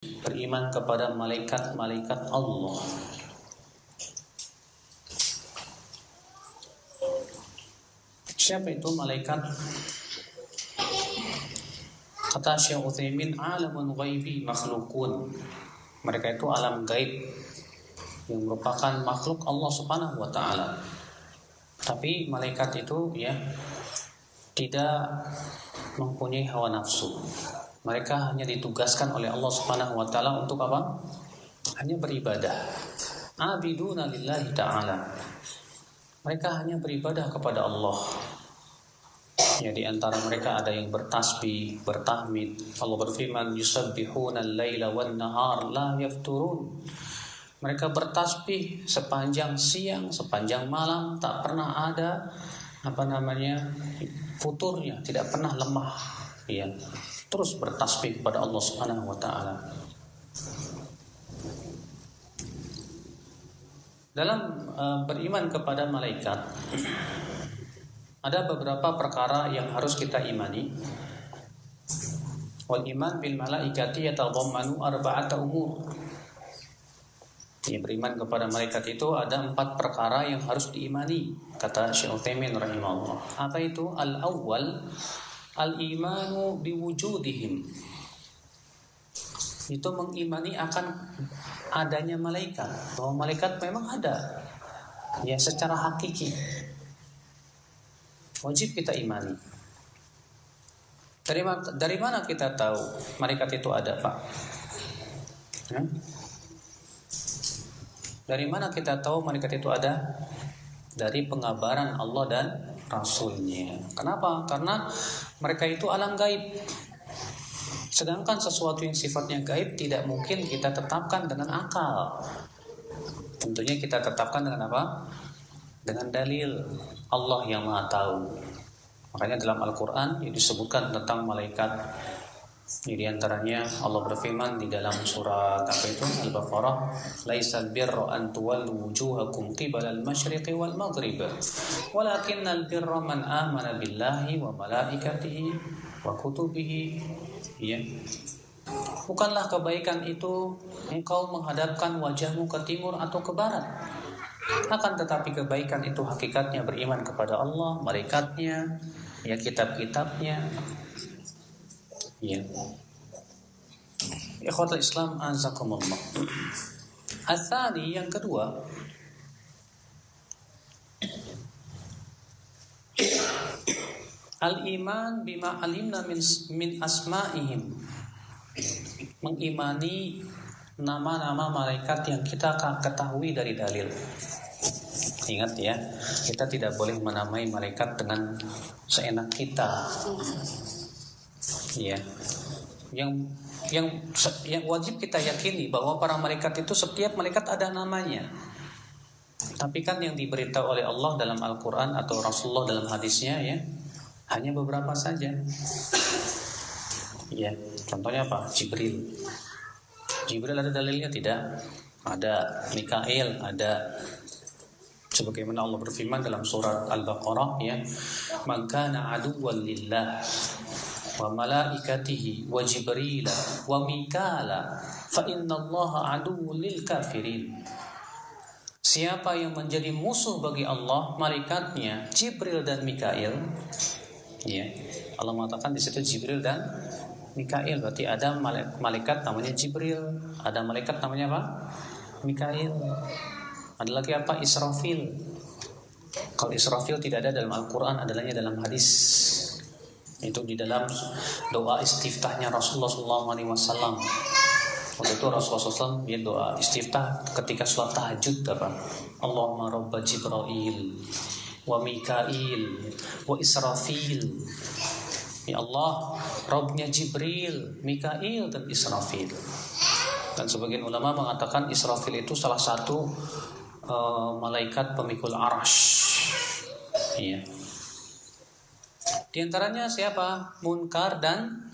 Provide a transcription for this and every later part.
beriman kepada malaikat-malaikat Allah. Siapa itu malaikat? Kata Syekh Utsaimin, alamun ghaibi makhlukun. Mereka itu alam gaib yang merupakan makhluk Allah Subhanahu wa taala. Tapi malaikat itu tidak mempunyai hawa nafsu. Mereka hanya ditugaskan oleh Allah Subhanahu wa taala untuk apa? Hanya beribadah. Abiduna lillahi ta'ala. Mereka hanya beribadah kepada Allah. Ya, di antara mereka ada yang bertasbih, bertahmid. Allah berfirman, yusabbihuna al-laila wan-nahar la yafturun. Mereka bertasbih sepanjang siang, sepanjang malam, tak pernah ada futurnya, tidak pernah lemah. Ya, terus bertasbih kepada Allah Subhanahu wa taala. Dalam beriman kepada malaikat ada beberapa perkara yang harus kita imani. Wal iman bil malaikati yatadammanu arba'ata umur. Ya, beriman kepada malaikat itu ada 4 perkara yang harus diimani, kata Syekh Utsaimin rahimahullah. Apa itu? Al-awwal al-imanu biwujudihim. Itu mengimani akan adanya malaikat, bahwa malaikat memang ada. Ya, secara hakiki. Wajib kita imani. Dari mana kita tahu malaikat itu ada, Pak? Dari mana kita tahu malaikat itu ada? Dari pengabaran Allah dan Rasulnya. Kenapa? Karena mereka itu alam gaib. Sedangkan sesuatu yang sifatnya gaib tidak mungkin kita tetapkan dengan akal. Tentunya kita tetapkan dengan apa? Dengan dalil. Allah yang Maha Tahu. Makanya dalam Al-Quran disebutkan tentang malaikat. Di antaranya Allah berfirman di dalam surat Al-Baqarah, "Laisal birra an tuwallu wujuhakum qibala al-masyriqi wal maghrib, walakinnal birra man amana billahi wa malaikatihi wa kutubihi." Ya. Bukanlah kebaikan itu engkau menghadapkan wajahmu ke timur atau ke barat. Akan tetapi kebaikan itu hakikatnya beriman kepada Allah, malaikatnya, ya, kitab-kitabnya. Ya. Ikhwatul Islam azakumullah. Al-thani, yang kedua, al-iman bima alimna min asma'ihim. Mengimani nama-nama malaikat yang kita ketahui dari dalil. Ingat ya, kita tidak boleh menamai malaikat dengan seenak kita. Ya. Yang wajib kita yakini bahwa para malaikat itu, setiap malaikat ada namanya. Tapi kan yang diberitahu oleh Allah dalam Al-Quran atau Rasulullah dalam hadisnya, ya, hanya beberapa saja. Ya, contohnya apa? Jibril ada dalilnya? Tidak ada. Mikail ada. Sebagaimana Allah berfirman dalam surat Al-Baqarah, ya, "Man kana aduwwan lillah wa malaikatihi wa Jibril wa Mikala fa innallaha aduwwul lil kafirin." Siapa yang menjadi musuh bagi Allah, malaikatnya, Jibril dan Mikail, ya, Allah mengatakan di situ Jibril dan Mikail, berarti ada malaikat namanya Jibril, ada malaikat namanya apa? Mikail. Ada lagi apa? Israfil. Kalau Israfil tidak ada dalam Al-Quran, adalahnya dalam hadis. Itu di dalam doa istiftahnya Rasulullah SAW. Waktu itu Rasulullah SAW dia doa istiftah ketika sholat tahajud apa? Allahumma rabba Jibril wa Mikail wa Israfil. Ya Allah, Rabbnya Jibril, Mikail dan Israfil. Dan sebagian ulama mengatakan Israfil itu salah satu malaikat pemikul arash. Iya. Di antaranya siapa? Munkar dan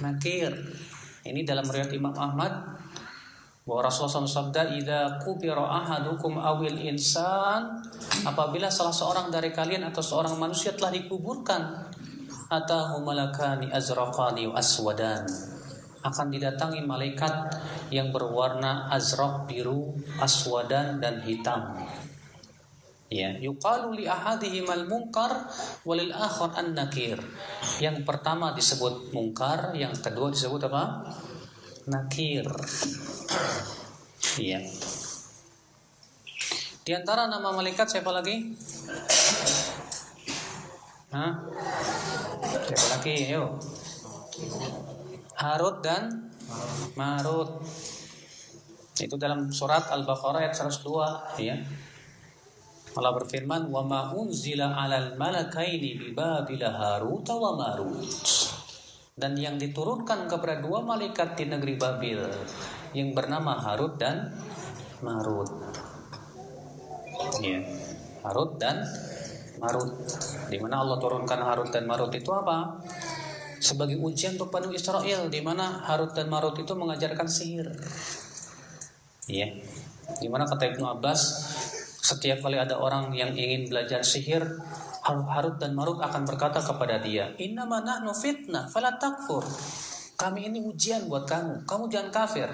Nakir. Ini dalam riwayat Imam Ahmad bahwa Rasulullah SAW sabda, "Idza qubira ahadukum awil insan," apabila salah seorang dari kalian atau seorang manusia telah dikuburkan, "atahu malakani azraqani wa aswadan." akan didatangi malaikat yang berwarna azraq, biru, aswadan dan hitam. Ya, yuqalu li ahadihim al-munkar walil akhar an-nakir. Yang pertama disebut munkar, yang kedua disebut apa? Nakir. Iya. Di antara nama malaikat siapa lagi? Hah? Siapa lagi? Yuk. Harut dan Marut. Itu dalam surat Al-Baqarah ayat 102, ya. Allah berfirman, "Wa ma unzila 'alal malakaini bi Babil Harut wa Marut." Dan yang diturunkan kepada dua malaikat di negeri Babil yang bernama Harut dan Marut. Ya, Harut dan Marut. Di mana Allah turunkan Harut dan Marut itu apa? Sebagai ujian untuk Bani Israel, di mana Harut dan Marut itu mengajarkan sihir. Ya. Di mana kata Ibnu Abbas, setiap kali ada orang yang ingin belajar sihir, Harut dan Marut akan berkata kepada dia, "Innama nahnu fitnah, fala takfur." Kami ini ujian buat kamu jangan kafir.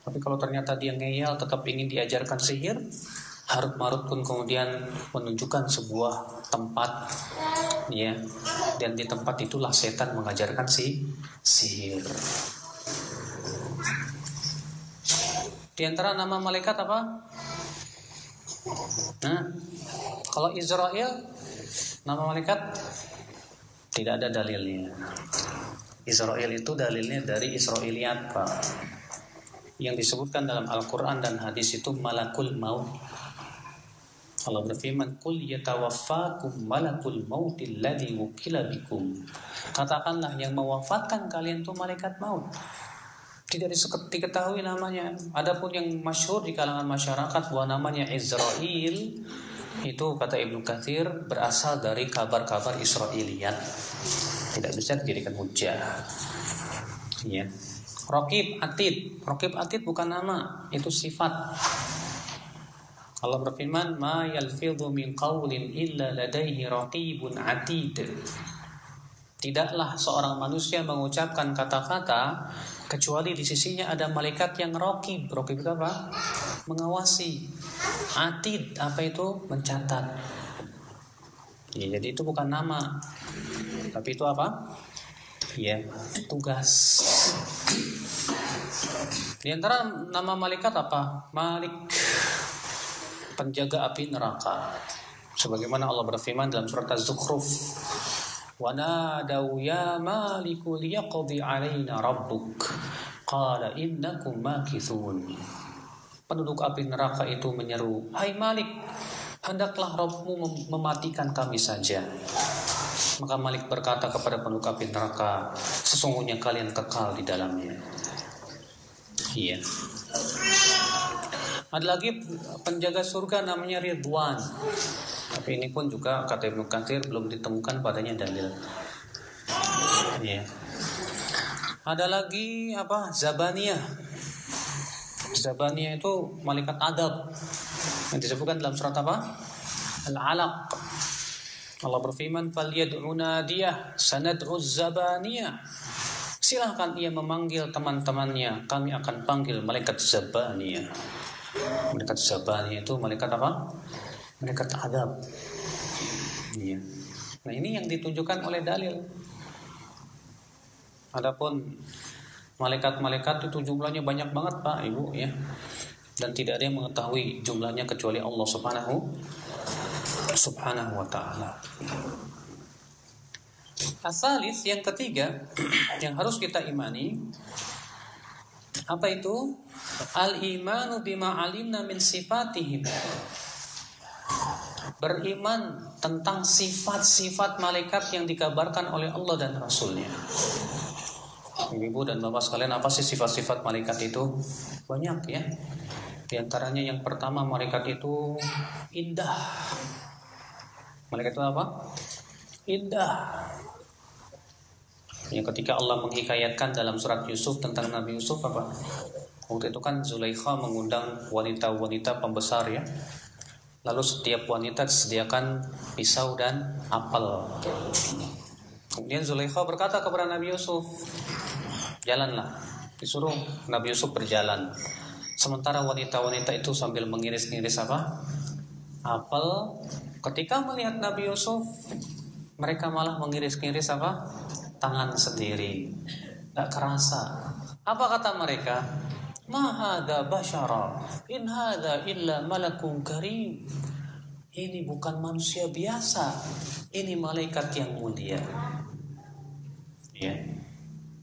Tapi kalau ternyata dia ngeyel, tetap ingin diajarkan sihir, Harut Marut pun kemudian menunjukkan sebuah tempat, ya, dan di tempat itulah setan mengajarkan sihir. Di antara nama malaikat apa? Nah, kalau Israel, nama malaikat tidak ada dalilnya. Israel itu dalilnya dari Israiliyat, Pak. Yang disebutkan dalam Al-Quran dan hadis itu malakul maut. Allah berfirman, "Qul yatawaffakum malakul mautil ladzi wukila bikum." Katakanlah yang mewafatkan kalian itu malaikat maut. Tidak diketahui namanya. Adapun yang masyhur di kalangan masyarakat bahwa namanya Israel, itu kata Ibnu Katsir berasal dari kabar-kabar Israiliyat. Tidak bisa dijadikan hujjah. Ya. Raqib Atid bukan nama, itu sifat. Allah berfirman, "Ma yalfidhu min qawlin illa ladaihi raqibun atid." Tidaklah seorang manusia mengucapkan kata-kata kecuali di sisinya ada malaikat yang raqib. Raqib itu apa? Mengawasi. Atid, apa itu? Mencatat. Ya, jadi itu bukan nama, tapi itu apa? Ya, tugas. Di antara nama malaikat apa? Malik, penjaga api neraka. Sebagaimana Allah berfirman dalam surat Az-Zukhruf, "Wa nadaw ya maliku liyaqdi 'alaina rabbuk qala innakum makithun." Penduduk api neraka itu menyeru, "Hai Malik, hendaklah Rabbmu mematikan kami saja." Maka Malik berkata kepada penduduk api neraka, "Sesungguhnya kalian kekal di dalamnya." Iya. Ada lagi penjaga surga namanya Ridwan. Tapi ini pun juga kata Ibnu Katsir belum ditemukan padanya dalil. Iya. Ada lagi apa? Zabaniyah. Zabaniyah itu malaikat adab. Yang disebutkan dalam surat apa? Al-Alaq. Allah berfirman, "Falyad'u nadiyah sanad'u zabaniyah." Silahkan ia memanggil teman-temannya, kami akan panggil malaikat Zabaniyah. Malaikat Zabaniyah itu malaikat apa? Malaikat adab. Iya. Nah, ini yang ditunjukkan oleh dalil. Adapun malaikat-malaikat itu jumlahnya banyak banget, Pak, Ibu, ya. Dan tidak ada yang mengetahui jumlahnya kecuali Allah Subhanahu wa ta'ala. Asalis, yang ketiga yang harus kita imani, apa itu? Al-imanu bima alimna min sifatihim. Beriman tentang sifat-sifat malaikat yang dikabarkan oleh Allah dan Rasulnya. Ibu dan bapak sekalian, apa sih sifat-sifat malaikat itu? Banyak, ya. Di antaranya yang pertama, malaikat itu indah. Malaikat itu apa? Indah. Yang ketika Allah menghikayatkan dalam surat Yusuf tentang Nabi Yusuf apa? Waktu itu kan Zulaikha mengundang wanita-wanita pembesar, ya. Lalu setiap wanita disediakan pisau dan apel. Kemudian Zulaikha berkata kepada Nabi Yusuf, jalanlah. Disuruh Nabi Yusuf berjalan. Sementara wanita-wanita itu sambil mengiris-ngiris apa? Apel. Ketika melihat Nabi Yusuf, mereka malah mengiris-ngiris apa? Tangan sendiri. Gak kerasa. Apa kata mereka? Ma hadza basyara, in hadza illa malakun karim. Ini bukan manusia biasa, ini malaikat yang mulia. Ya.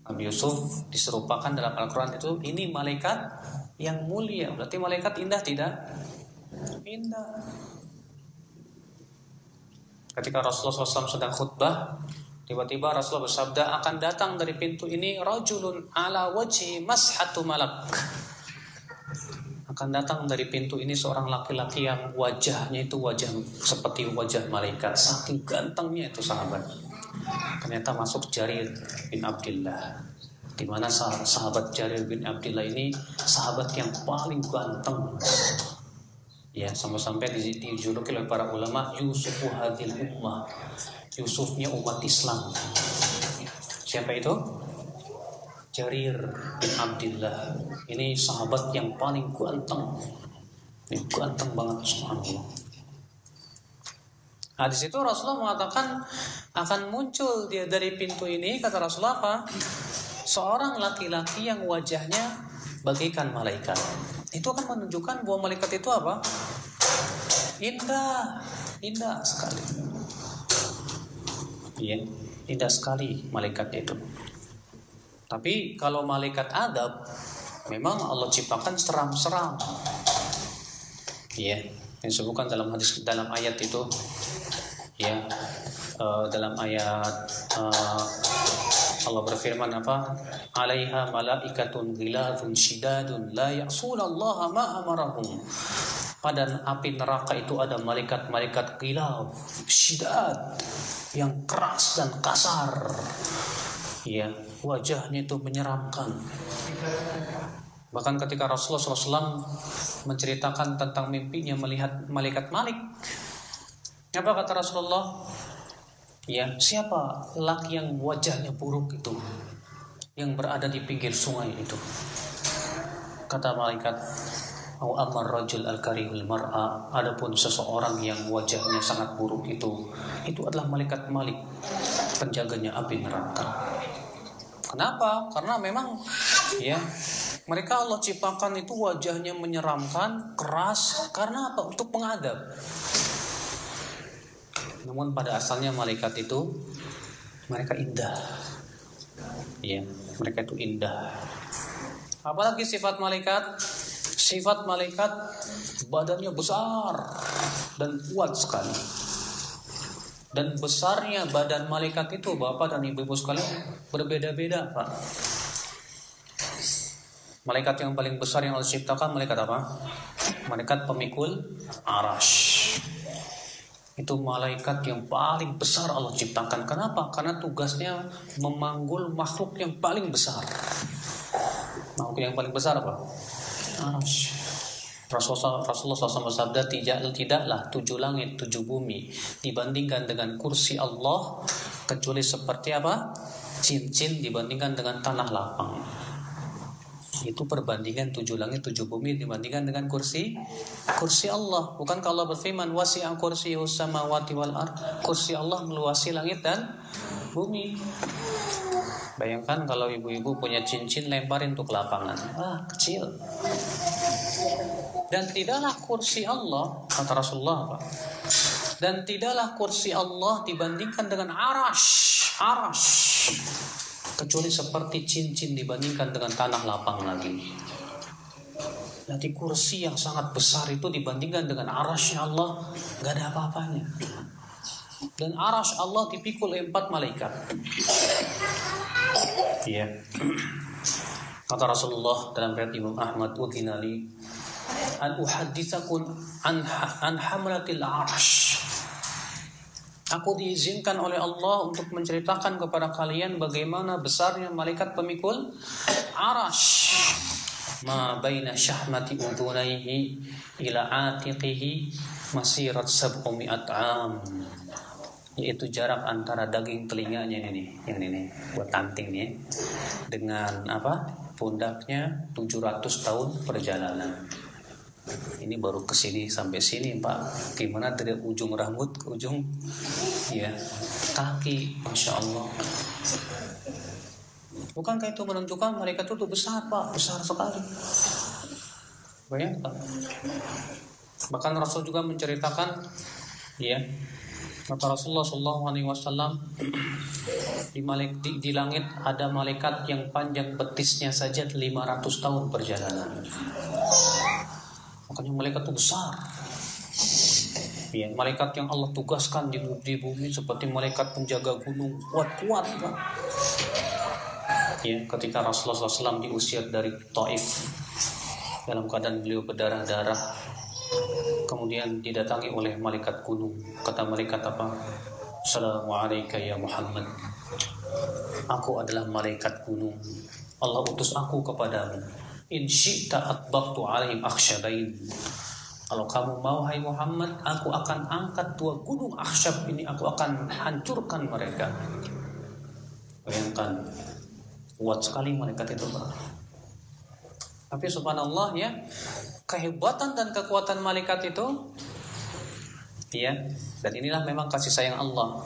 Nabi Yusuf diserupakan dalam Al-Quran itu, ini malaikat yang mulia. Berarti malaikat indah tidak? Indah. Ketika Rasulullah SAW sedang khutbah, tiba-tiba Rasulullah bersabda, akan datang dari pintu ini rajulun ala wajhi mashatu malak. Akan datang dari pintu ini seorang laki-laki yang wajahnya itu wajah seperti wajah malaikat. Saking gantengnya itu sahabat. Ternyata masuk Jarir bin Abdullah. Di mana sahabat Jarir bin Abdullah ini sahabat yang paling ganteng. Ya, sampai-sampai dijuluki oleh para ulama Yusufu hadil ummah. Yusufnya umat Islam. Siapa itu? Jarir bin Abdullah. Ini sahabat yang paling ganteng. Ini ganteng banget, subhanallah. Nah, di situ Rasulullah mengatakan akan muncul dia dari pintu ini, kata Rasulullah apa? Seorang laki-laki yang wajahnya bagaikan malaikat. Itu akan menunjukkan bahwa malaikat itu apa? Indah, indah sekali. Iya, indah sekali malaikat itu. Tapi kalau malaikat adab, memang Allah ciptakan seram-seram. Iya, yang disebutkan dalam hadis, dalam ayat itu, ya, dalam ayat Allah berfirman apa? Alaiha malaikatun ghiladun shidadun la ya'sunallaha ma amarahum. Pada api neraka itu ada malaikat-malaikat ghilad, shidad, yang keras dan kasar. Ya, wajahnya itu menyeramkan. Bahkan ketika Rasulullah SAW menceritakan tentang mimpinya melihat malaikat Malik, apa kata Rasulullah? Ya, siapa laki yang wajahnya buruk itu, yang berada di pinggir sungai itu? Kata malaikat, "Au amar rajul al-karihul mar'a." Adapun seseorang yang wajahnya sangat buruk itu adalah malaikat Malik, penjaganya api neraka. Kenapa? Karena memang ya, mereka Allah ciptakan itu wajahnya menyeramkan, keras, karena apa? Untuk mengadab. Namun pada asalnya malaikat itu mereka indah. Ya, mereka itu indah. Apalagi sifat malaikat? Sifat malaikat badannya besar dan kuat sekali. Dan besarnya badan malaikat itu, Bapak dan Ibu-ibu sekalian, berbeda-beda, Pak. Malaikat yang paling besar yang Allah ciptakan malaikat apa? Malaikat pemikul arash. Itu malaikat yang paling besar Allah ciptakan. Kenapa? Karena tugasnya memanggul makhluk yang paling besar. Makhluk yang paling besar apa? Arash. Rasulullah SAW bersabda, tidaklah 7 langit 7 bumi dibandingkan dengan kursi Allah kecuali seperti apa? Cincin dibandingkan dengan tanah lapang. Itu perbandingan 7 langit 7 bumi dibandingkan dengan kursi Allah. Bukan kalau Allah berfirman wasi'a kursiyyus samawati wal ard, kursi Allah meluasi langit dan bumi. Bayangkan kalau ibu-ibu punya cincin, lemparin untuk lapangan, kecil. Dan tidaklah kursi Allah, kata Rasulullah, Pak, dan tidaklah kursi Allah dibandingkan dengan arash, kecuali seperti cincin dibandingkan dengan tanah lapang lagi. Jadi kursi yang sangat besar itu dibandingkan dengan arashnya Allah, gak ada apa-apanya. Dan arash Allah dipikul oleh 4 malaikat. Iya. Kata Rasulullah dalam riwayat Imam Ahmad, "Udhinali an uhadditsakum an hamlatil arsh." Aku diizinkan oleh Allah untuk menceritakan kepada kalian bagaimana besarnya malaikat pemikul arash. Ma baina syahmati udhunaihi ila atiqihi masirat 700 am. yaitu jarak antara daging telinganya ini yang ini buat tanting nih, dengan pundaknya 700 tahun perjalanan. Ini baru kesini sampai sini Pak, gimana dari ujung rambut ke ujung kaki, Masya Allah. Bukankah itu menunjukkan malaikat itu besar Pak, besar sekali. Bayangkan. Bahkan Rasul juga menceritakan kata Rasulullah SAW, di langit ada malaikat yang panjang betisnya saja 500 tahun perjalanan. Makanya malaikat itu besar. Malaikat yang Allah tugaskan di bumi seperti malaikat penjaga gunung, kuat-kuat kan. Ketika Rasulullah SAW diusir dari Taif dalam keadaan beliau berdarah-darah, kemudian didatangi oleh malaikat gunung. Kata malaikat apa? Assalamualaikum ya Muhammad. Aku adalah malaikat gunung. Allah utus aku kepadamu. In syi'ta atbaqtu alaihim akhsyabain. Kalau kamu mau hai Muhammad, aku akan angkat 2 gunung akhsyab ini, aku akan hancurkan mereka. Bayangkan, kuat sekali malaikat itu Pak. Tapi subhanallah kehebatan dan kekuatan malaikat itu dan inilah memang kasih sayang Allah.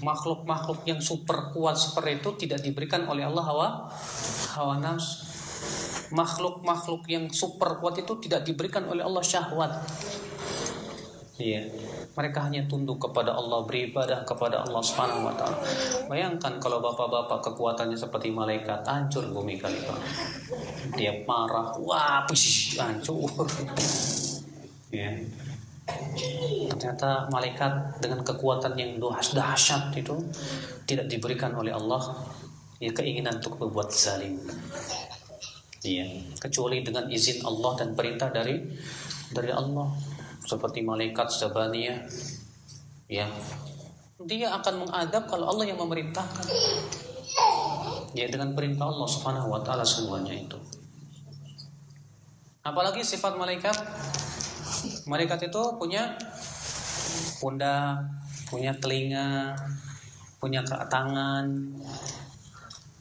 Makhluk-makhluk yang super kuat seperti itu tidak diberikan oleh Allah hawa nafsu. Makhluk-makhluk yang super kuat itu tidak diberikan oleh Allah syahwat. Mereka hanya tunduk kepada Allah, beribadah kepada Allah Subhanahu wa taala. Bayangkan kalau bapak-bapak kekuatannya seperti malaikat, hancur bumi kali Pak. Dia marah, hancur. Ternyata malaikat dengan kekuatan yang dahsyat itu tidak diberikan oleh Allah keinginan untuk berbuat zalim. Kecuali dengan izin Allah dan perintah dari Allah. Seperti malaikat Zabaniyah, dia akan mengadab kalau Allah yang memerintahkan. Dengan perintah Allah Subhanahu wa taala semuanya itu. Apalagi sifat malaikat. Malaikat itu punya pundak, punya telinga, punya tangan.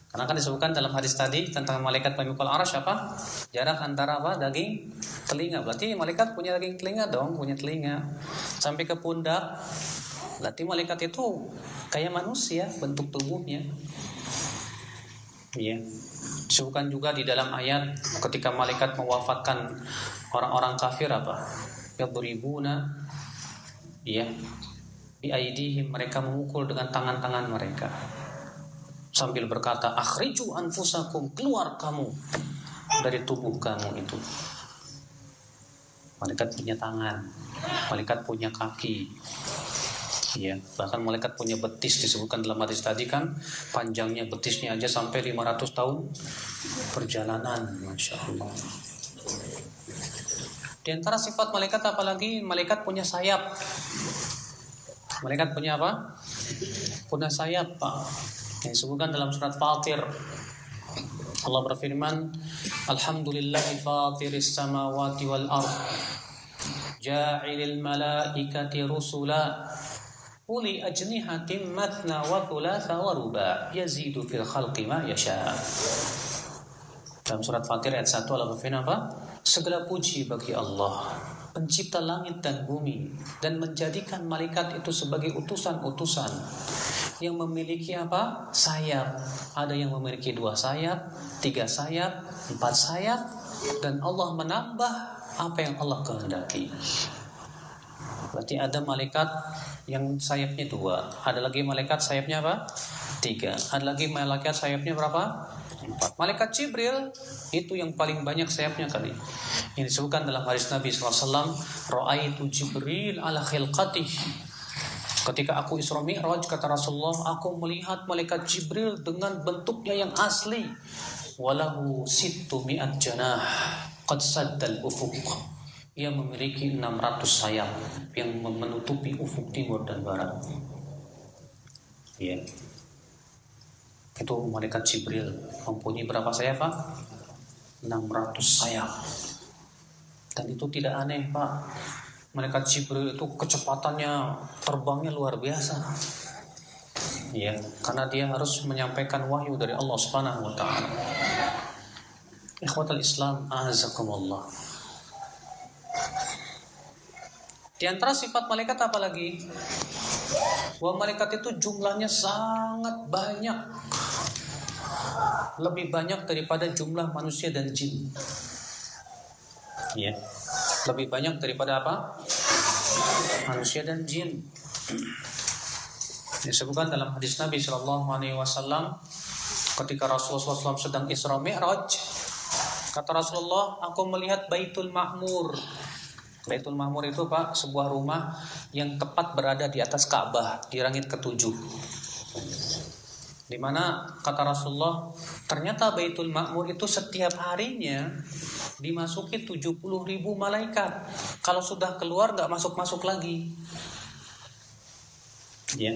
Karena kan disebutkan dalam hadis tadi tentang malaikat pemikul arasy apa? Jarak antara daging telinga. Berarti malaikat punya daging telinga dong, punya telinga. Sampai ke pundak. Berarti malaikat itu kayak manusia bentuk tubuhnya. Disebutkan juga di dalam ayat ketika malaikat mewafatkan orang-orang kafir yadribuna bi aidihim, mereka memukul dengan tangan-tangan mereka sambil berkata, akhriju anfusakum, keluar kamu dari tubuh kamu itu. Malaikat punya tangan, malaikat punya kaki, bahkan malaikat punya betis. Disebutkan dalam hadis tadi kan, panjangnya betisnya aja sampai 500 tahun perjalanan. Masya Allah. Di antara sifat malaikat apalagi, malaikat punya sayap. Malaikat punya apa? Punya sayap Pak. Yang disebutkan dalam surat Fatir. Allah berfirman, Alhamdulillahi fatiris samawati wal ard, ja'ilil malaikati rusula uli ajnihatin matna wa thulatha wa ruba' yazidu fil khalqi ma yasha. Dalam surat Fatir ayat 1 Allah berfirman apa? Segala puji bagi Allah, pencipta langit dan bumi, dan menjadikan malaikat itu sebagai utusan-utusan yang memiliki apa? Sayap. Ada yang memiliki 2 sayap, 3 sayap, 4 sayap, dan Allah menambah apa yang Allah kehendaki. Berarti ada malaikat yang sayapnya 2, ada lagi malaikat sayapnya apa? 3, ada lagi malaikat sayapnya berapa? 4. Malaikat Jibril itu yang paling banyak sayapnya kali. Yang disebutkan dalam hadis Nabi SAW, Ra'aitu Jibril ala khilqatih. Ketika aku Isra Mi'raj, kata Rasulullah, aku melihat malaikat Jibril dengan bentuknya yang asli. Walahu sittu mi'at janah qad saddal ufuq. Ia memiliki 600 sayap yang menutupi ufuk timur dan barat. Itu malaikat Jibril mempunyai berapa sayap Pak? 600 sayap. Dan itu tidak aneh Pak. Malaikat Jibril itu kecepatannya terbangnya luar biasa. Ya, karena dia harus menyampaikan wahyu dari Allah Subhanahu wa taala. Ikhwatal Islam, azakumullah. Di antara sifat malaikat apa lagi? Bahwa malaikat itu jumlahnya sangat banyak. Lebih banyak daripada jumlah manusia dan jin. Ya. Lebih banyak daripada apa? Manusia dan jin. Disebutkan dalam hadis Nabi sallallahu alaihi wasallam ketika Rasulullah SAW sedang Isra Mi'raj, kata Rasulullah, aku melihat Baitul Ma'mur. Baitul Ma'mur itu Pak, sebuah rumah yang tepat berada di atas Ka'bah di langit ketujuh. Di mana kata Rasulullah, ternyata Baitul Ma'mur itu setiap harinya dimasuki 70.000 malaikat. Kalau sudah keluar nggak masuk-masuk lagi. Ya.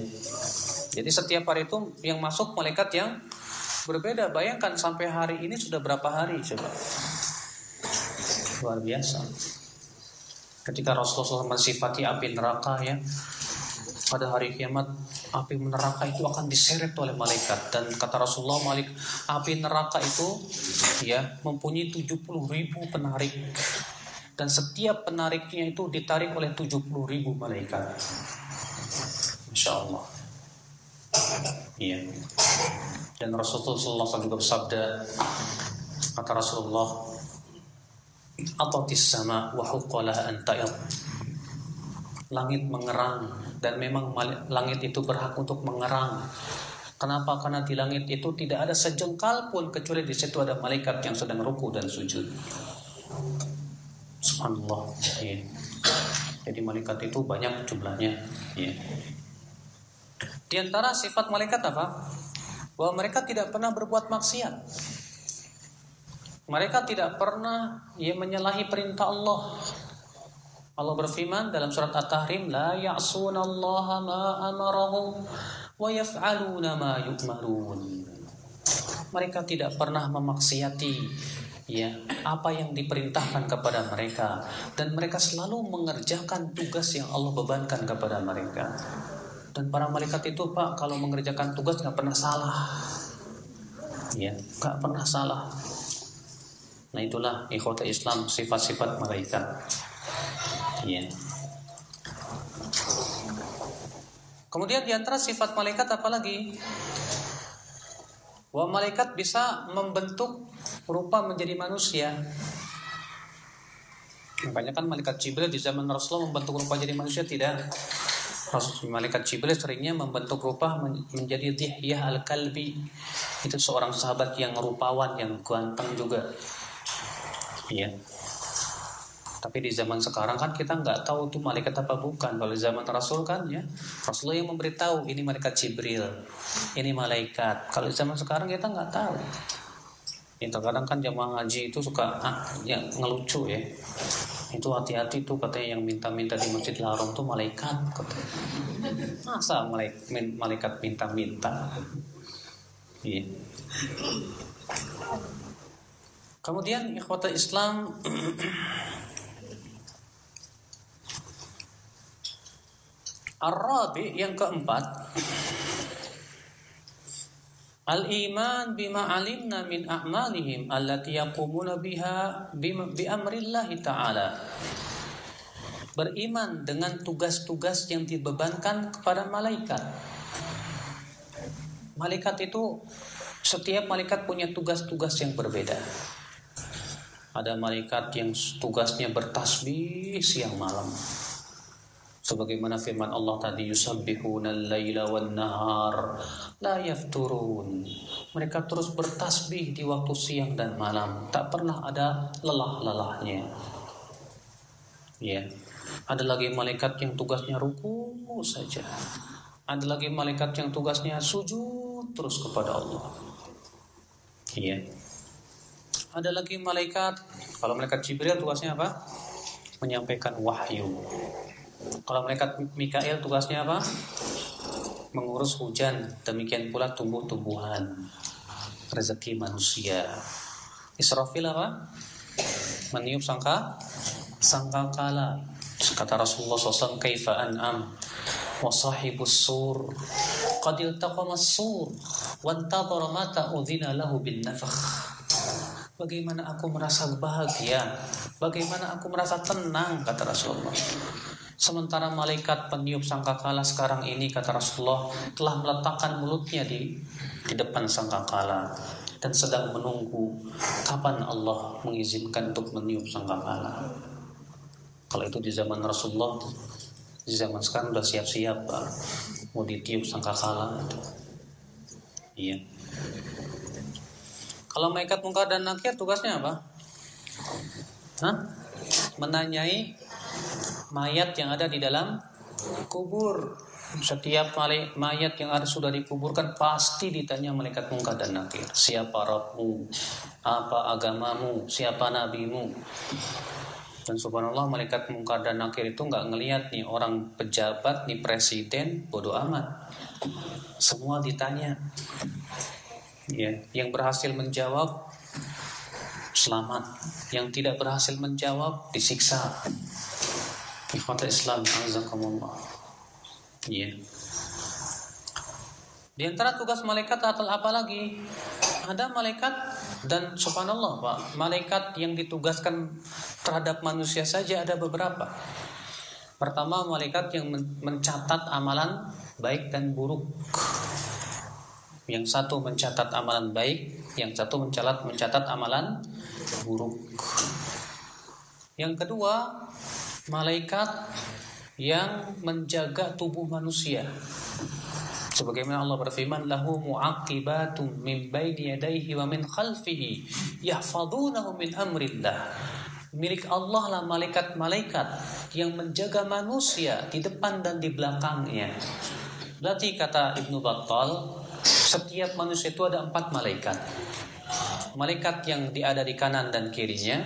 Jadi setiap hari itu yang masuk malaikat yang berbeda. Bayangkan sampai hari ini sudah berapa hari coba. Luar biasa. Ketika Rasulullah mensifati api neraka ya, pada hari kiamat api neraka itu akan diseret oleh malaikat, dan kata Rasulullah, api neraka itu ya mempunyai 70.000 penarik, dan setiap penariknya itu ditarik oleh 70.000 malaikat. Masya Allah. Iya. Dan Rasulullah SAW juga bersabda, kata Rasulullah, atatis sama wa huqqalaha an ta'id. Langit mengerang, dan memang langit itu berhak untuk mengerang. Kenapa? Karena di langit itu tidak ada sejengkal pun kecuali di situ ada malaikat yang sedang ruku dan sujud. Subhanallah. Ya. Jadi malaikat itu banyak jumlahnya. Ya. Di antara sifat malaikat apa? Bahwa mereka tidak pernah berbuat maksiat. Mereka tidak pernah menyalahi perintah Allah. Allah berfirman dalam surat At-Tahrim, la ya'sunallaha ma amarahum wa yaf'aluna ma yu'marun. Mereka tidak pernah memaksiati apa yang diperintahkan kepada mereka, dan mereka selalu mengerjakan tugas yang Allah bebankan kepada mereka. Dan para malaikat itu Pak, kalau mengerjakan tugas nggak pernah salah, nggak pernah salah. Nah itulah ikhwata Islam, sifat-sifat malaikat. Ya. Kemudian di antara sifat malaikat apa lagi? Bahwa malaikat bisa membentuk rupa menjadi manusia. Makanya kan malaikat Jibril di zaman Rasulullah membentuk rupa jadi manusia tidak? Malaikat Jibril seringnya membentuk rupa menjadi Dihyah al-Kalbi. Itu seorang sahabat yang rupawan, yang ganteng juga. Iya. Tapi di zaman sekarang kan kita nggak tahu tuh malaikat apa bukan. Kalau di zaman Rasul kan Rasulullah yang memberitahu ini malaikat Jibril, ini malaikat. Kalau di zaman sekarang kita nggak tahu. Terkadang kan jamaah haji itu suka ngelucu ya. Itu hati-hati tuh katanya yang minta-minta di Masjidil Haram tuh malaikat katanya. Masa malaikat minta-minta? Iya. Kemudian ikhwata Islam, Ar-Rabi yang keempat, al-iman bima alimna min a'malihim allati yaqumuna biha bi amrillahi ta'ala. Beriman dengan tugas-tugas yang dibebankan kepada malaikat. Malaikat itu, setiap malaikat punya tugas-tugas yang berbeda. Ada malaikat yang tugasnya bertasbih siang malam. Sebagaimana firman Allah tadi, yusabbihuna al-laila wan-nahar la yafturun. Mereka terus bertasbih di waktu siang dan malam, tak pernah ada lelah-lelahnya. Ya. Ada lagi malaikat yang tugasnya ruku saja. Ada lagi malaikat yang tugasnya sujud terus kepada Allah. Ya. Ada lagi malaikat, kalau malaikat Jibril tugasnya apa? Menyampaikan wahyu. Kalau malaikat Mikail tugasnya apa? Mengurus hujan. Demikian pula tumbuh-tumbuhan, rezeki manusia. Israfil apa? Meniup sangkakala. Kata Rasulullah SAW, kaifa an'am wa sahibus sur qad iltaqama as-sur wa antadhara ma ta'udhina lahu bin nafakh. Bagaimana aku merasa bahagia, bagaimana aku merasa tenang, kata Rasulullah. Sementara malaikat peniup sangkakala sekarang ini, kata Rasulullah, telah meletakkan mulutnya di depan sangkakala dan sedang menunggu kapan Allah mengizinkan untuk meniup sangkakala. Kalau itu di zaman Rasulullah, di zaman sekarang udah siap-siap mau ditiup sangkakala. Iya. Kalau malaikat Munkar dan Nakir tugasnya apa? Menanyai mayat yang ada di dalam kubur. Setiap mayat yang sudah dikuburkan pasti ditanya malaikat Munkar dan Nakir. Siapa Rabbmu? Apa agamamu? Siapa nabimu? Dan subhanallah, malaikat Munkar dan Nakir itu nggak ngelihat nih orang pejabat, nih presiden, bodoh amat. Semua ditanya. Ya, yang berhasil menjawab selamat, yang tidak berhasil menjawab disiksa. Ikhwatul Islam, azakumullah. Ya. Di antara tugas malaikat atau apa lagi? Ada malaikat dan subhanallah, Pak, malaikat yang ditugaskan terhadap manusia saja ada beberapa. Pertama, malaikat yang mencatat amalan baik dan buruk. Yang satu mencatat amalan baik, yang satu mencatat amalan buruk. Yang kedua, malaikat yang menjaga tubuh manusia. Sebagaimana Allah berfirman, lahu mu'aqibatum min baini yadayhi wa min khalfihi yahfazunahu min amrillah. Milik Allah lah malaikat-malaikat yang menjaga manusia di depan dan di belakangnya. Berarti kata Ibnu Battal, setiap manusia itu ada 4 malaikat. Malaikat yang ada di kanan dan kirinya,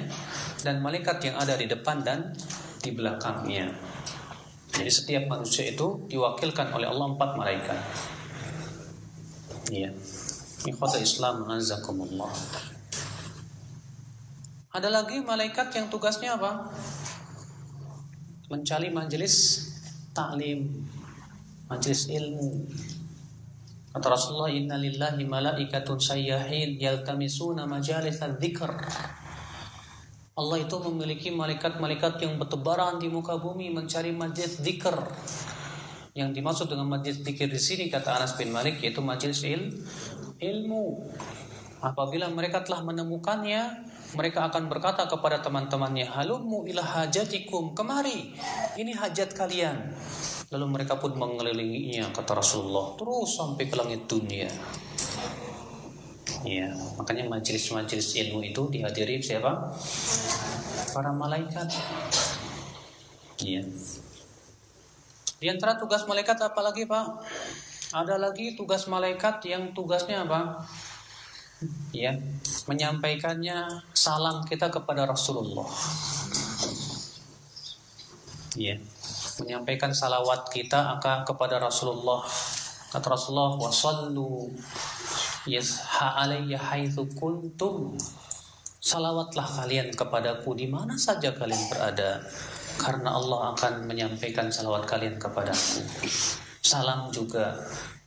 dan malaikat yang ada di depan dan di belakangnya. Jadi setiap manusia itu diwakilkan oleh Allah 4 malaikat. Iya. Ikhwatul Islam, azakumullah. Ada lagi malaikat yang tugasnya apa? Mencari majelis taklim, majelis ilmu. Kata Rasulullah, inna lillahi malaikatun sayyahin yaltamisuna majalis dzikr. Allah itu memiliki malaikat-malaikat yang bertebaran di muka bumi mencari majelis zikr. Yang dimaksud dengan majelis zikir di sini, kata Anas bin Malik, yaitu majelis ilmu. Apabila mereka telah menemukannya, mereka akan berkata kepada teman-temannya, halummu ila hajatikum, kemari, ini hajat kalian. Lalu mereka pun mengelilinginya, kata Rasulullah, terus sampai ke langit dunia. Ya, makanya majelis-majelis ilmu itu dihadiri siapa? Para malaikat. Ya. Di antara tugas malaikat apa lagi, Pak? Ada lagi tugas malaikat yang tugasnya apa? Ya, menyampaikannya salam kita kepada Rasulullah. Ya, menyampaikan salawat kita kepada Rasulullah. Kata Rasulullah, wasallu yasha alayya haitsu kuntum. Salawatlah kalian kepadaku di mana saja kalian berada, karena Allah akan menyampaikan salawat kalian kepadaku. Salam juga.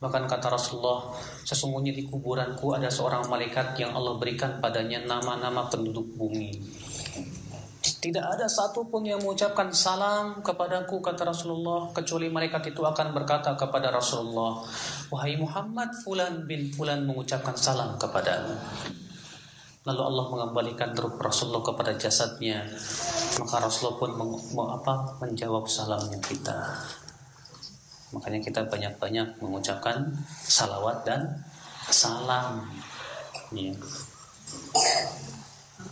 Bahkan kata Rasulullah, sesungguhnya di kuburanku ada seorang malaikat yang Allah berikan padanya nama-nama penduduk bumi. Tidak ada satupun yang mengucapkan salam kepadaku, kata Rasulullah, kecuali malaikat itu akan berkata kepada Rasulullah, wahai Muhammad, fulan bin fulan mengucapkan salam kepadamu. Lalu Allah mengembalikan ruh Rasulullah kepada jasadnya. Maka Rasulullah pun menjawab salamnya kita. Makanya kita banyak-banyak mengucapkan salawat dan salam. Ya.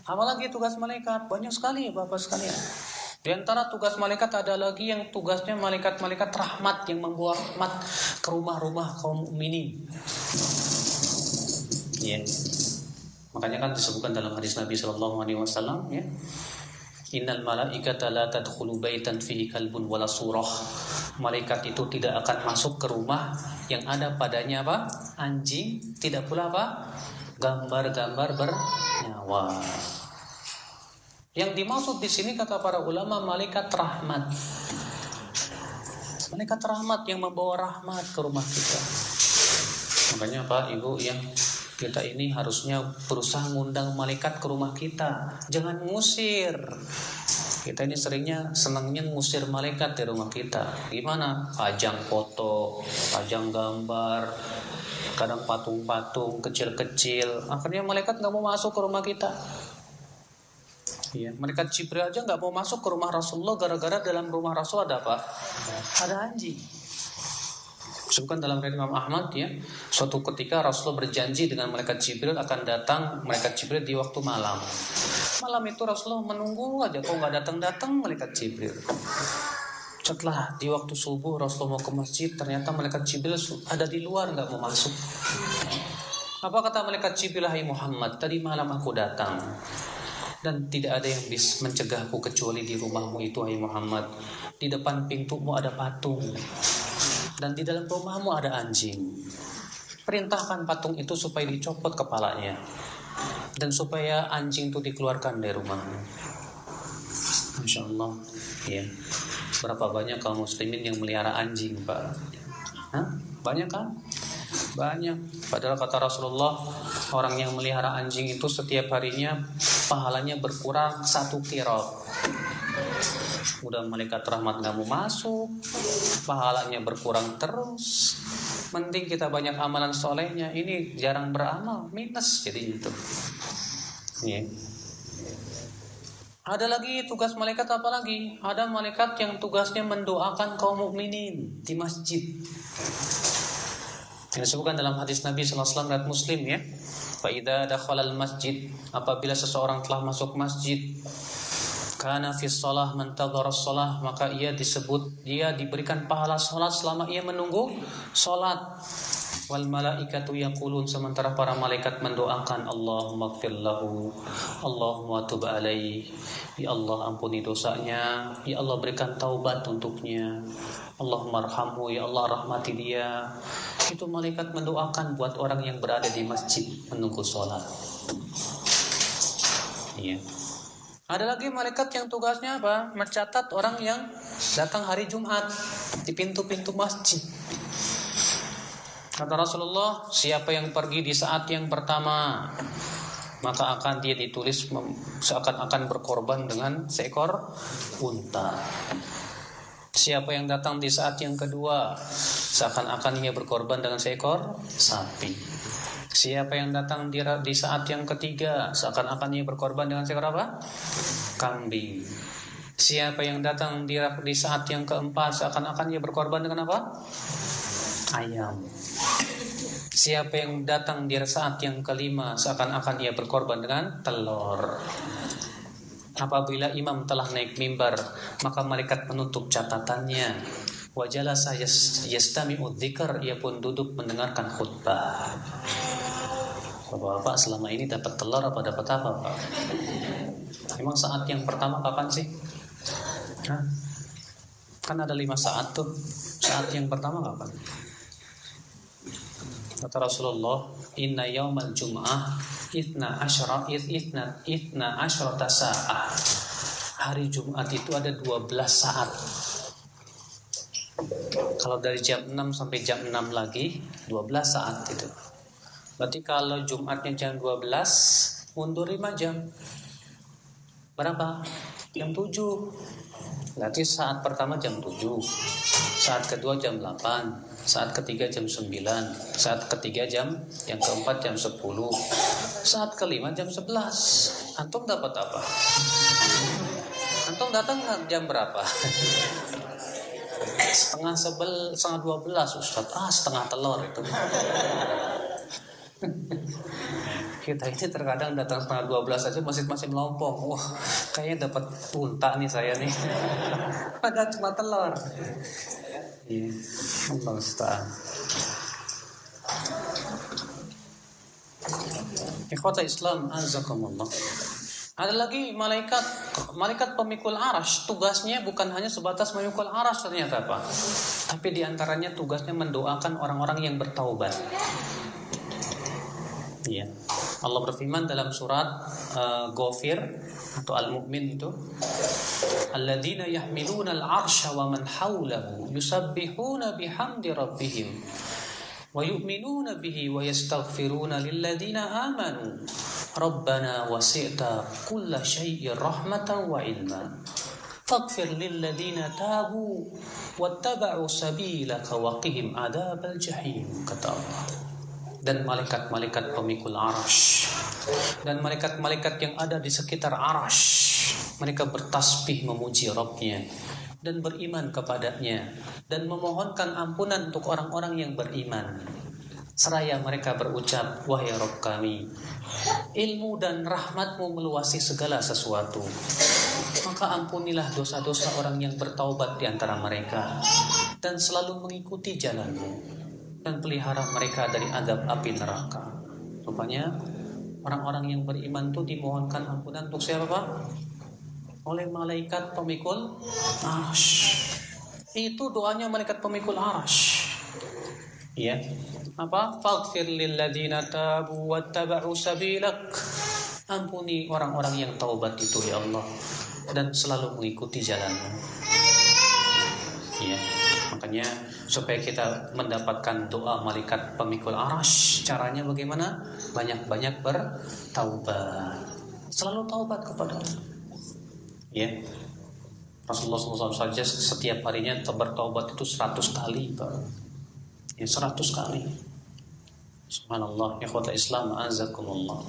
Apalagi tugas malaikat banyak sekali, Bapak sekalian. Di antara tugas malaikat ada lagi yang tugasnya malaikat-malaikat rahmat yang membawa rahmat ke rumah-rumah kaum mukminin. Ya. Makanya kan disebutkan dalam hadis Nabi sallallahu alaihi wasallam, ya. Innal malaikata la tadkhulu baitan fihi kalbun wala surah. Malaikat itu tidak akan masuk ke rumah yang ada padanya apa? Anjing, tidak pula apa? Gambar-gambar bernyawa. Yang dimaksud di sini kata para ulama malaikat rahmat. Malaikat rahmat yang membawa rahmat ke rumah kita. Makanya Pak, Ibu yang kita ini harusnya berusaha ngundang malaikat ke rumah kita. Jangan ngusir. Kita ini seringnya senangnya ngusir malaikat di rumah kita. Gimana? Pajang foto, pajang gambar, kadang patung-patung kecil-kecil. Akhirnya malaikat nggak mau masuk ke rumah kita. Ya, malaikat Jibril aja nggak mau masuk ke rumah Rasulullah gara-gara dalam rumah Rasul ada apa? Ada anjing. Disebutkan dalam riwayat Imam Ahmad ya, suatu ketika Rasulullah berjanji dengan malaikat Jibril akan datang malaikat Jibril di waktu malam. Malam itu Rasulullah menunggu aja, kok nggak datang-datang malaikat Jibril. Setelah di waktu subuh Rasulullah mau ke masjid, ternyata malaikat Jibril ada di luar nggak mau masuk. Apa kata malaikat Jibril? Hai Muhammad, tadi malam aku datang dan tidak ada yang bisa mencegahku kecuali di rumahmu itu, hai Muhammad. Di depan pintumu ada patung dan di dalam rumahmu ada anjing. Perintahkan patung itu supaya dicopot kepalanya dan supaya anjing itu dikeluarkan dari rumahmu. Masya Allah ya. Berapa banyak kaum muslimin yang melihara anjing, Pak? Hah? Banyak kan? Banyak. Padahal kata Rasulullah, orang yang melihara anjing itu setiap harinya pahalanya berkurang 1 qirab. Udah malaikat rahmat gak mau masuk, pahalanya berkurang terus. Mending kita banyak amalan solehnya, ini jarang beramal, minus jadi itu. Ya. Ada lagi tugas malaikat apa lagi? Ada malaikat yang tugasnya mendoakan kaum mukminin di masjid. Yang disebutkan dalam hadis Nabi SAW riwayat Muslim ya. Fa idza dakhala al-masjid, apabila seseorang telah masuk masjid, kana fi shalah man tadhara shalah, maka dia diberikan pahala salat selama ia menunggu salat. Wal malaikatu yaqulun, sementara para malaikat mendoakan, Allahumma ighfir lahu, Allahumma tub alaihi, ya Allah ampuni dosanya, ya Allah berikan taubat untuknya, Allahumma arhamhu, ya Allah rahmati dia. Itu malaikat mendoakan buat orang yang berada di masjid menunggu sholat. Iya. Ada lagi malaikat yang tugasnya apa? Mencatat orang yang datang hari Jumat di pintu-pintu masjid. Kata Rasulullah, siapa yang pergi di saat yang pertama, maka akan dia ditulis seakan-akan berkorban dengan seekor unta. Siapa yang datang di saat yang kedua, seakan-akan ia berkorban dengan seekor sapi. Siapa yang datang di saat yang ketiga, seakan-akan ia berkorban dengan seekor apa? Kambing. Siapa yang datang di saat yang keempat, seakan-akan ia berkorban dengan apa? Ayam. Siapa yang datang di saat yang kelima, seakan-akan ia berkorban dengan telur. Apabila imam telah naik mimbar, maka malaikat menutup catatannya. Wa jalasa yastami'u dzikr, ia pun duduk mendengarkan khutbah. Bapak-bapak selama ini dapat telur apa dapat apa, Pak? Emang saat yang pertama kapan sih? Hah? Kan ada 5 saat tuh. Saat yang pertama kapan? Kata Rasulullah, inna yaumal jum'ah itna asyrata sa'ah. Hari Jumat itu ada 12 saat. Kalau dari jam 6 sampai jam 6 lagi 12 saat itu. Berarti kalau Jumatnya jam 12, mundur 5 jam. Berapa? Jam 7. Berarti saat pertama jam 7, saat kedua jam 8, saat ketiga jam 9, saat ketiga yang keempat jam 10, saat kelima jam 11. Antum dapat apa? Antum datang jam berapa? setengah 12, Ustaz. Setengah telur itu. Kita ini terkadang datang setengah 12 aja masih melompong. Wah, kayaknya dapat unta nih saya nih. Padahal cuma telur. Iya, Allah Ustaz. Ikhwata Islam azakumullah. Ada lagi malaikat pemikul arash. Tugasnya bukan hanya sebatas memikul arash ternyata, Pak. Tapi diantaranya tugasnya mendoakan orang-orang yang bertaubat. Iya. Allah berfirman dalam surat Ghafir atau Al-Mu'min itu, alladzina yahmiluna al-'arsha wa man hawlahu yusabbihuna bihamdi rabbihim wa yu'minuna bihi wa yastaghfiruna lilladzina amanu rabbana wasi'ta kulla syai'in rahmatan wa ilma faghfir lilladzina tabu wattaba'u sabilaka wa qihim adzabal jahim, kata Allah. Dan malaikat-malaikat pemikul arash dan malaikat-malaikat yang ada di sekitar arash, mereka bertasbih memuji Rabbnya dan beriman kepadanya dan memohonkan ampunan untuk orang-orang yang beriman. Seraya mereka berucap, wahai Rabb kami, ilmu dan rahmatmu meluasi segala sesuatu, maka ampunilah dosa-dosa orang yang bertaubat di antara mereka dan selalu mengikuti jalanmu, dan pelihara mereka dari azab api neraka. Rupanya orang-orang yang beriman itu dimohonkan ampunan untuk siapa, Pak? Oleh malaikat pemikul arash. Itu doanya malaikat pemikul arash. Ya. Apa? Faghfir lilladzina tabu wattaba'u sabilak. Ampuni orang-orang yang taubat itu ya Allah dan selalu mengikuti jalanmu. Ya. Makanya supaya kita mendapatkan doa malaikat pemikul arash, caranya bagaimana? Banyak-banyak bertaubat, selalu taubat kepada Allah. Ya, Rasulullah SAW saja setiap harinya bertaubat itu 100 kali, Pak. Ya, 100 kali. Subhanallah, ikhwatul Islam, azakumullah.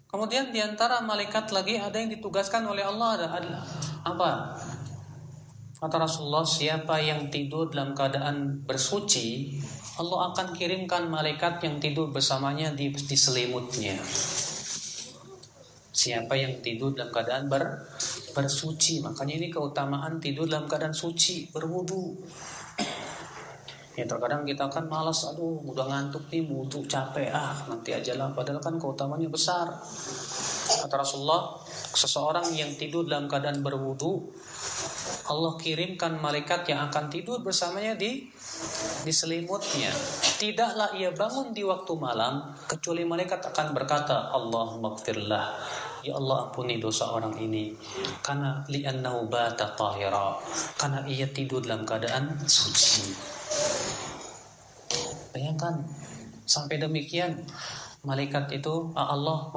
Kemudian diantara malaikat lagi ada yang ditugaskan oleh Allah adalah apa? Kata Rasulullah, siapa yang tidur dalam keadaan bersuci, Allah akan kirimkan malaikat yang tidur bersamanya di selimutnya. Siapa yang tidur dalam keadaan bersuci, makanya ini keutamaan tidur dalam keadaan suci, berwudu. Ya terkadang kita kan malas, aduh udah ngantuk nih, wudu capek, nanti aja lah. Padahal kan keutamanya besar. Kata Rasulullah, seseorang yang tidur dalam keadaan berwudu, Allah kirimkan malaikat yang akan tidur bersamanya di selimutnya. Tidaklah ia bangun di waktu malam kecuali malaikat akan berkata, Allahumma ighfirlah, ya Allah ampuni dosa orang ini, karena li'annahu bata tahira, karena ia tidur dalam keadaan suci. Bayangkan sampai demikian malaikat itu, Allah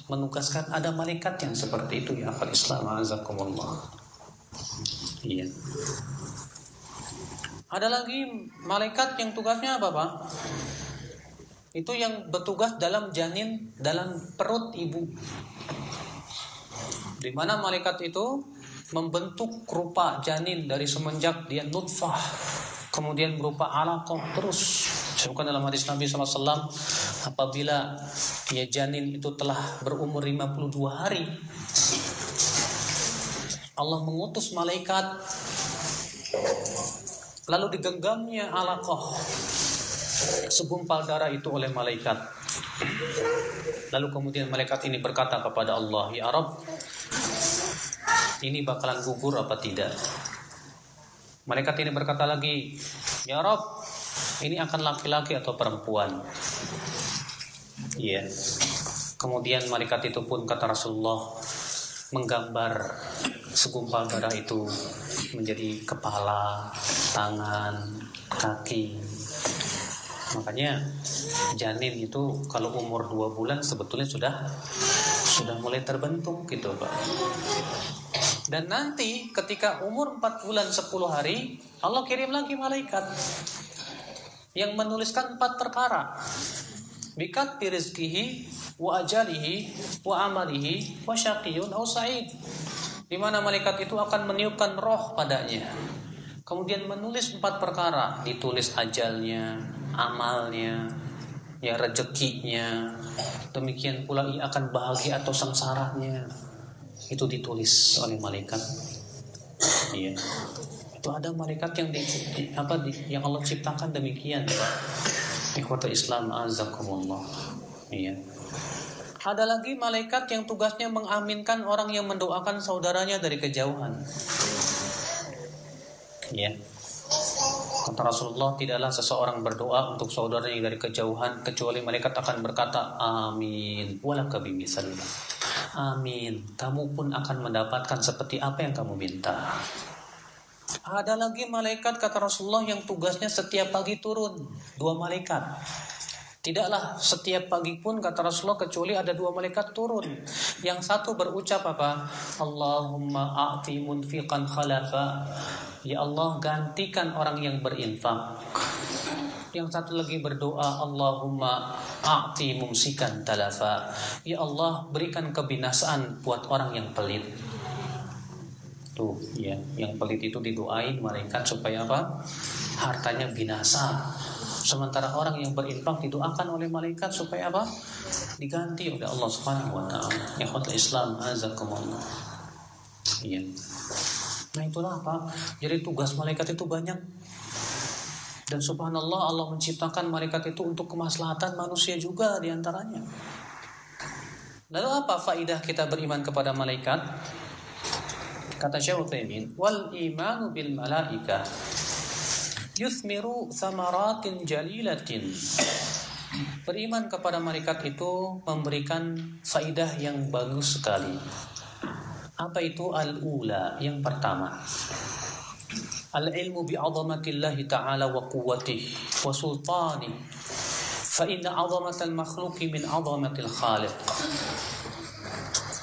menugaskan ada malaikat yang seperti itu ya akal Islam, azakumullah. Iya. Ada lagi malaikat yang tugasnya apa, Pak? Itu yang bertugas dalam janin, dalam perut ibu. Di mana malaikat itu membentuk rupa janin dari semenjak dia nutfah, kemudian berupa alaqah terus. Sebutkan dalam hadis Nabi SAW, apabila ya janin itu telah berumur 52 hari, Allah mengutus malaikat, lalu digenggamnya alaqah, segumpal darah itu oleh malaikat. Lalu kemudian malaikat ini berkata kepada Allah, ya Rabb, ini bakalan gugur apa tidak? Malaikat ini berkata lagi, ya Rabb, ini akan laki-laki atau perempuan? Iya. Kemudian malaikat itu pun, kata Rasulullah, menggambar segumpal darah itu menjadi kepala, tangan, kaki. Makanya janin itu kalau umur 2 bulan sebetulnya sudah mulai terbentuk gitu, Pak. Dan nanti ketika umur 4 bulan 10 hari, Allah kirim lagi malaikat yang menuliskan 4 perkara. Bikat rizqihi wa ajalihi wa amalihi wa syaqiyun aw sa'id. Di mana malaikat itu akan meniupkan roh padanya, kemudian menulis 4 perkara, ditulis ajalnya, amalnya, ya rezekinya, demikian pula ia akan bahagia atau sengsaranya, itu ditulis oleh malaikat. Iya, itu ada malaikat yang yang Allah ciptakan demikian. Ikhwatul Islam, azakumullah. Iya. Ada lagi malaikat yang tugasnya mengaminkan orang yang mendoakan saudaranya dari kejauhan. Ya. Kata Kata Rasulullah, tidaklah seseorang berdoa untuk saudaranya dari kejauhan kecuali malaikat akan berkata, amin, walaka bimitsalih. Amin, kamu pun akan mendapatkan seperti apa yang kamu minta. Ada lagi malaikat, kata Rasulullah, yang tugasnya setiap pagi turun. 2 malaikat. Tidaklah setiap pagi pun, kata Rasulullah, kecuali ada 2 malaikat turun. Yang satu berucap apa? Allahumma a'ti munfiqan khalafa. Ya Allah, gantikan orang yang berinfak. Yang satu lagi berdoa, Allahumma a'ti mumsikan talafa. Ya Allah, berikan kebinasaan buat orang yang pelit. Tuh, ya, yang pelit itu didoain malaikat supaya apa? Hartanya binasa. Sementara orang yang berinfak didoakan oleh malaikat supaya apa? Diganti oleh Allah Subhanahu wa taala. Ikhwatul Islam, azakumullah. Iya. Nah, itulah apa? Jadi tugas malaikat itu banyak. Dan subhanallah, Allah menciptakan malaikat itu untuk kemaslahatan manusia juga diantaranya. Lalu apa faidah kita beriman kepada malaikat? Kata Syekh Utsaimin, wal imanu bil malaikah yuthmiru thamaratin jalilatin. Beriman kepada malaikat itu memberikan faidah yang bagus sekali. Apa itu? Al-ula, yang pertama, al-ilmu bi'azamatillahi ta'ala wa quwwatihi wa sultanihi fa inna 'azamatal makhluqi min 'azamatil khaliq.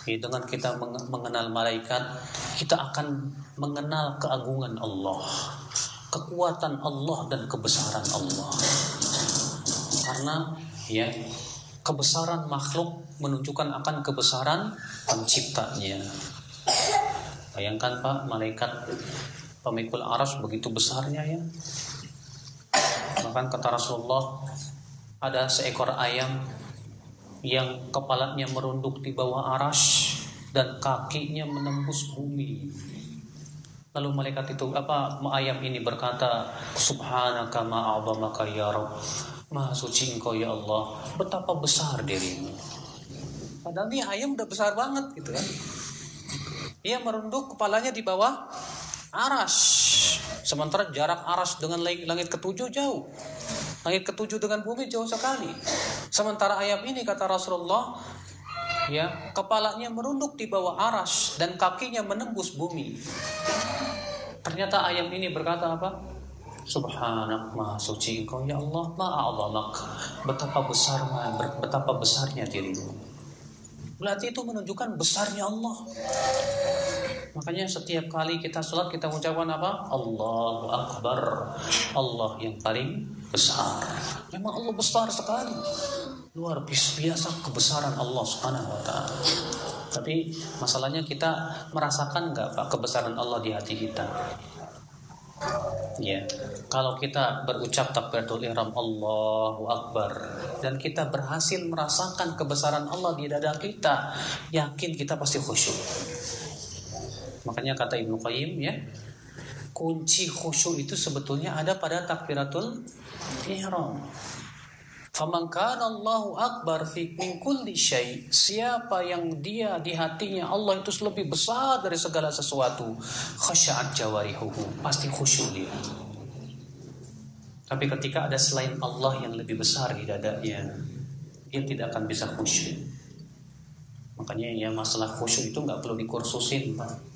Dengan kita mengenal malaikat, kita akan mengenal keagungan Allah, kekuatan Allah dan kebesaran Allah. Karena ya, kebesaran makhluk menunjukkan akan kebesaran penciptanya. Bayangkan Pak, malaikat pemikul arsy begitu besarnya ya. Bahkan kata Rasulullah, ada seekor ayam yang kepalanya merunduk di bawah arsy dan kakinya menembus bumi. Lalu malaikat itu ayam ini berkata, subhanaka ma'azamaka ya Rabb. Maha suci engkau ya Allah, betapa besar dirimu. Padahal ini ayam udah besar banget gitu kan. Ia merunduk kepalanya di bawah arsy. Sementara jarak arsy dengan langit ketujuh jauh. Langit ketujuh dengan bumi jauh sekali. Sementara ayam ini, kata Rasulullah, ya, kepalanya merunduk di bawah arsy dan kakinya menembus bumi. Ternyata ayam ini berkata apa? Subhanak, maha suci engkau ya Allah, ma'a'adhamak, betapa besarnya dirimu. Berarti itu menunjukkan besarnya Allah. Makanya setiap kali kita sholat, kita mengucapkan apa? Allahu Akbar, Allah yang paling besar. Memang Allah besar sekali, luar biasa kebesaran Allah Subhanahu wa ta'ala. Tapi masalahnya kita merasakan nggak Pak kebesaran Allah di hati kita? Ya, kalau kita berucap takbiratul ihram Allahu Akbar dan kita berhasil merasakan kebesaran Allah di dada kita, yakin kita pasti khusyuk. Makanya kata Ibnu Qayyim ya, kunci khusyuk itu sebetulnya ada pada takbiratul ihram. Faman kana Allahu akbar fi min kulli syai. Siapa yang dia di hatinya Allah itu lebih besar dari segala sesuatu, khasya'at jawarihuhu, pasti khusyuk dia. Tapi ketika ada selain Allah yang lebih besar di dadanya, dia tidak akan bisa khusyuk. Makanya ya, masalah khusyuk itu nggak perlu dikursusin Pak.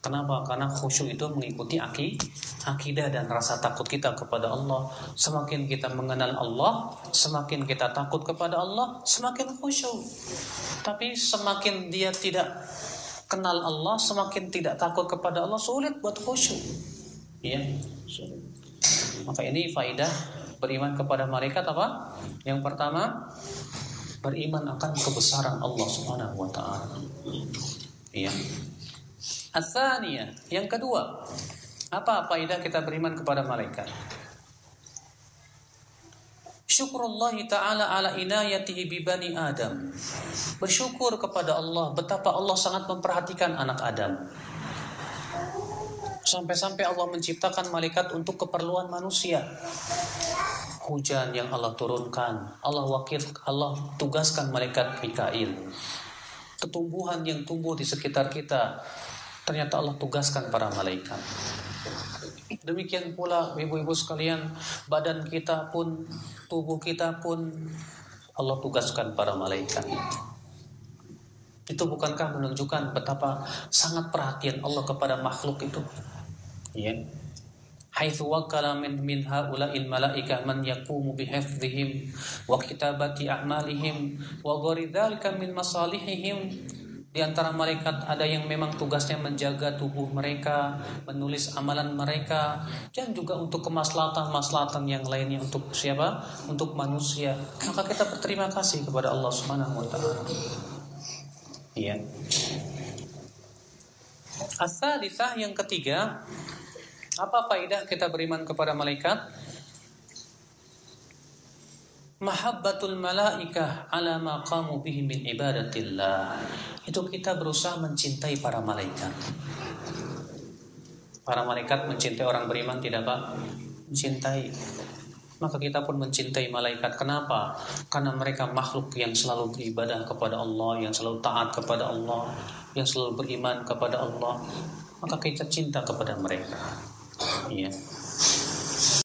Kenapa? Karena khusyuk itu mengikuti akidah dan rasa takut kita kepada Allah. Semakin kita mengenal Allah, semakin kita takut kepada Allah, semakin khusyuk. Tapi semakin dia tidak kenal Allah, semakin tidak takut kepada Allah, sulit buat khusyuk. Ya, sulit. Maka ini faidah beriman kepada malaikat apa? Yang pertama, beriman akan kebesaran Allah Subhanahu wa ta'ala. Iya. Ats-tsaniyah, yang kedua, apa faedah kita beriman kepada malaikat? Syukrullah ta'ala ala inayatihi bi bani Adam. Bersyukur kepada Allah betapa Allah sangat memperhatikan anak Adam. Sampai-sampai Allah menciptakan malaikat untuk keperluan manusia. Hujan yang Allah turunkan, Allah tugaskan malaikat Mikail. Tumbuhan yang tumbuh di sekitar kita, ternyata Allah tugaskan para malaikat. Demikian pula ibu-ibu sekalian, badan kita pun, tubuh kita pun Allah tugaskan para malaikat. Itu bukankah menunjukkan betapa sangat perhatian Allah kepada makhluk itu? Ya. Haitsu wakkala min haula'il malaikah man yaqumu bihifdzihim wa kitabati a'malihim wa ghairi dzalika min masalihihim. Di antara malaikat ada yang memang tugasnya menjaga tubuh mereka, menulis amalan mereka, dan juga untuk kemaslahatan-maslahatan yang lainnya. Untuk siapa? Untuk manusia. Maka kita berterima kasih kepada Allah Subhanahu wa taala. Iya. As-salisah, yang ketiga, apa faedah kita beriman kepada malaikat? Mahabbatul malaikah ala ma qamu bihi min ibadatillah. Itu kita berusaha mencintai para malaikat. Para malaikat mencintai orang beriman, tidak Pak? Mencintai. Maka kita pun mencintai malaikat. Kenapa? Karena mereka makhluk yang selalu beribadah kepada Allah, yang selalu taat kepada Allah, yang selalu beriman kepada Allah. Maka kita cinta kepada mereka. Iya.